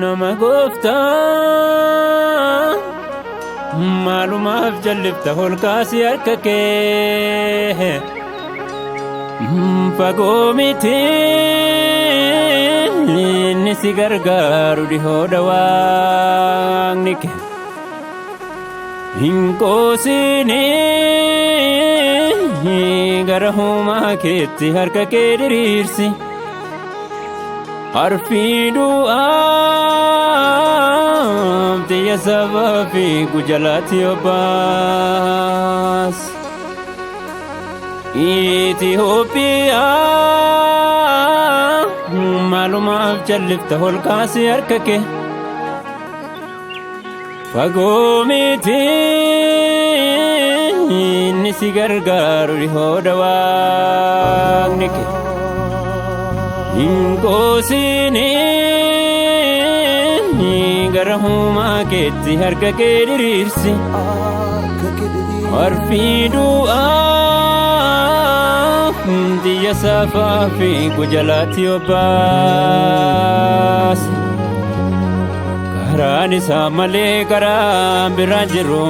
nama gooftaa maalumaaf jallifta holkaasi harka kee fagoo miti inni si gargaaru dhihoodha waaqni kee hin qoosini gara huumaa keetti harka kee diriirsi arfii du'aaf xiyya sabaa fi gujalaatti obbaas Itoophiyaa maalumaaf jallifta holkaasi harka kee fagoo miti inni si gargaaru dhihoodha waaqni kee hin qoosini gara huumaa keetti harka kee diriirsi arfii du'aaf xiyya sabaa fi gujalaatti obbaas karaan isaa malee karaan biraan jiru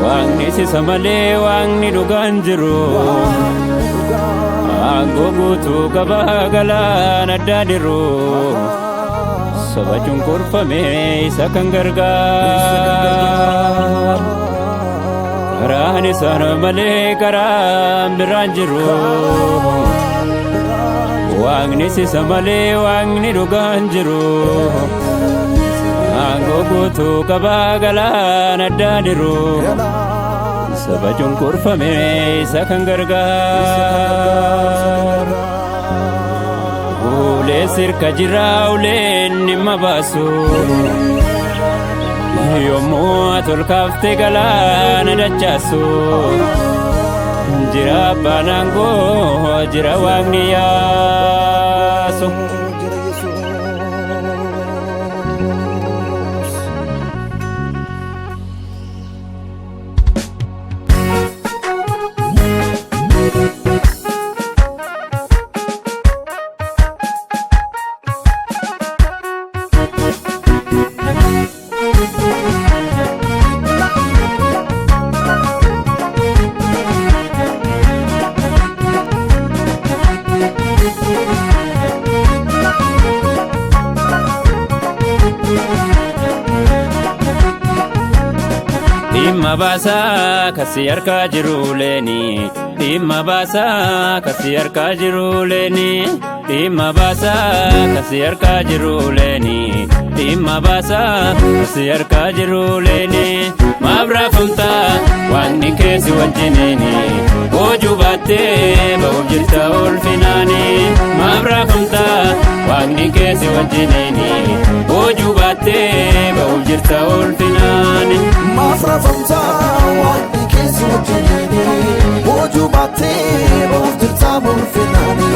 waaqni isa malee waaqni dhugaan jiru aangoo guutuu qabaa galaana addaa diru saba cunqurfame isa kan gargaaru karaan isaa malee karaan biraan jiru waaqni isa malee waaqni dhugaan jiru aangoo guutuu qabaa galaana addaa diru saba cunqurfame isa kan gargaaru ulee sirka jira uleen dhimma baasu yommuu ati ol kaaftee galaana dachaasu jira abbaan aangoo jira waaqni yaasu dhimma baasaa kasi harkaa jiru leeni dhimma baasaa kasi harkaa jiru leeni dhimma baasaa kasi harkaa jiru leeni dhimma baasaa kasi harkaa jiru leeni maaf raafamta waaqni keessi wajjiniini boojuu baattee ba'uuf jirta ulfinaani maaf raafamta waaqni keessi wajjiniini boojuu baattee ba'uuf jirta ulfinaani maaf raafamta waaqni keessi wajjiniini boojuu baattee ba'uuf jirta ulfinaani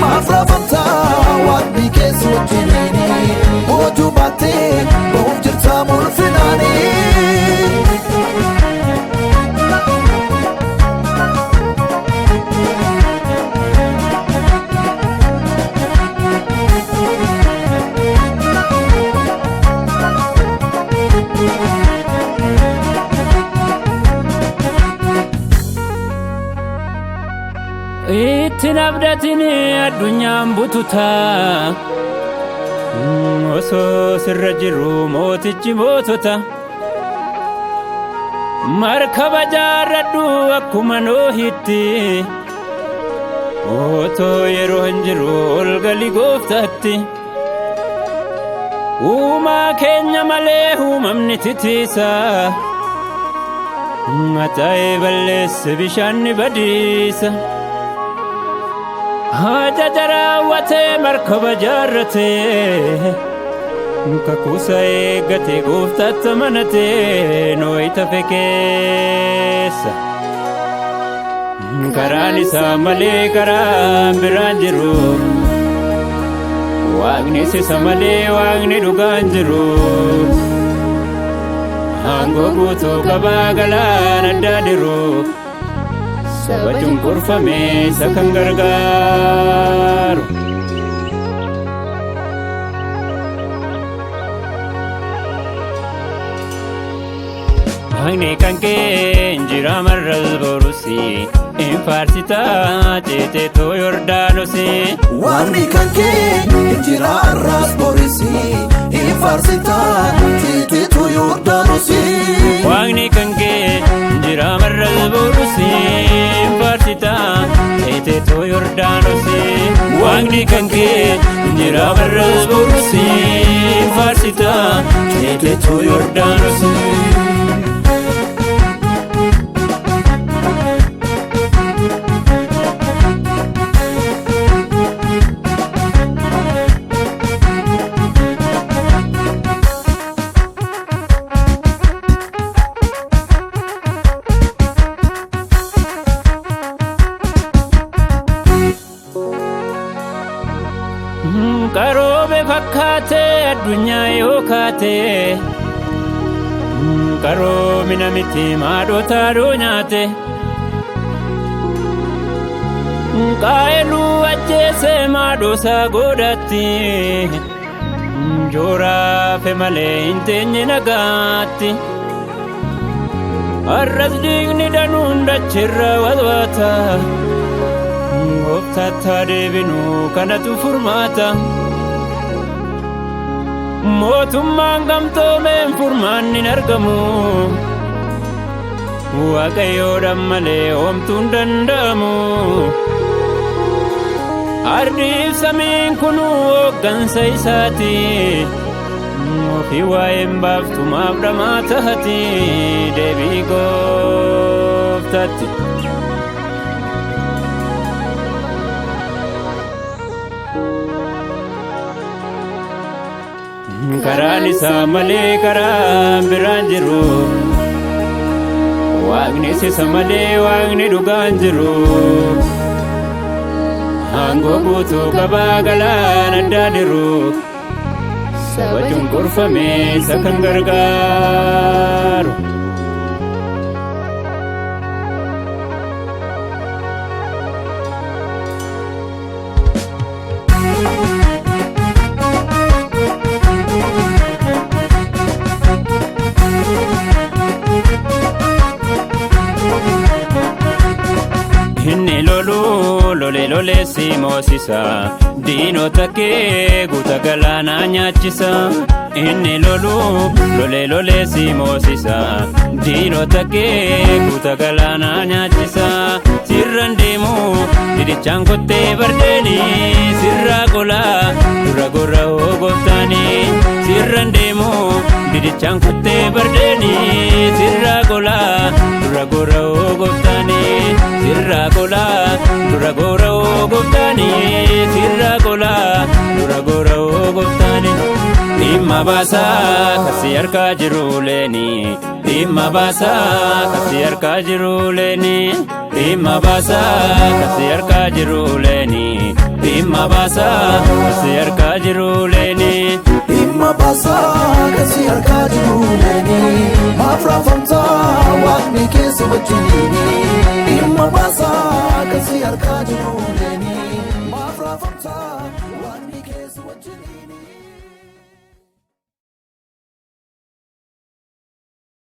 maaf raafamta waaqni keessi wajjiniini boojuu baattee ba'uuf jirta ulfinaani ittiin abdatini addunyaan bututaa osoo sirra jiru mootichi mootota markaba jaarradhu akkuma noohitti otoo yeroo hin jiru ol gali gooftaatti uumaa keenya malee uumamni titiisa mataa'ee balleesse bishaanni badiisa ajaja raawwatee markaba jaarratee kakuusa eeggatee gooftaatti amanatee noohi tafe keessa karaan isaa malee karaan biraan jiru waaqni isa malee waaqni dhugaan jiru aangoo guutuu qabaa galaana addaa diru saba cunqurfame isa kan gargaaru Waaqni kan kee injira marras borusi infaarsita ceeteetoo Yordaanusi. Waaqni kan kee injira arras borusi infaarsita ceeteetoo Yordaanusi. Waaqni kan kee injira marras borusi infaarsita ceeteetoo Yordaanusi. Waaqni kan kee injira marras borusi infaarsita ceeteetoo Yordaanusi. Qaroobe fakkaatee addunyaa yoo kaatee qaroomina miti maadhotaadhoo nyaate qaa'eluu ajjeesee maadhoosaa godhatti jooraafe malee hin teenye nagaatti har'as dhiigni danuun dachirra walwaata gooftaatti deebinu kanatu furmaata. Mootummaan gamtoomeen furmaanni hin argamu Waaqayyoodhaan malee homtuu hin danda'amu. Ardiif samiin kunuu hooggansa isaati ofii waa'een baaftumaaf dhamaa tahati deebii gooftaatti. Karaan isaa malee karaan biraan jiru Waaqni isa malee Waaqni dhugaan jiru. Aangoo guutuu qabaa galaana addaa diru saba cunqurfame isa kan gargaaru. Inni lolee si moosisa diinota kee guuta galaanaa nyaachisa. Inni lolee si moosisa diinota kee guuta galaanaa nyaachisa. Sirraan deemu didichaan kottee bardeeni sirraa qolaa dura gorra hoo gooftaani. Sirraan deemu didichaan kottee bardeeni sirraa qolaa dura gorra hoo gooftaani. Sirraa qolaa dura gorra hoo gooftaani. Sirraa qolaa dura gorra hoo gooftaani. Dhimma baasaa kasi harkaa jiruuleeni. Dhimma baasaa kasi harkaa jiruuleeni. Dhimma baasaa kasi harkaa jiruuleeni. Dhimma baasaa kasi harkaa jiruuleeni. Dhimma baasaa kasi harkaa jiruuleeni. Maaf raafamtaa Waaqni keessa wajjiniini. Dhimma baasaa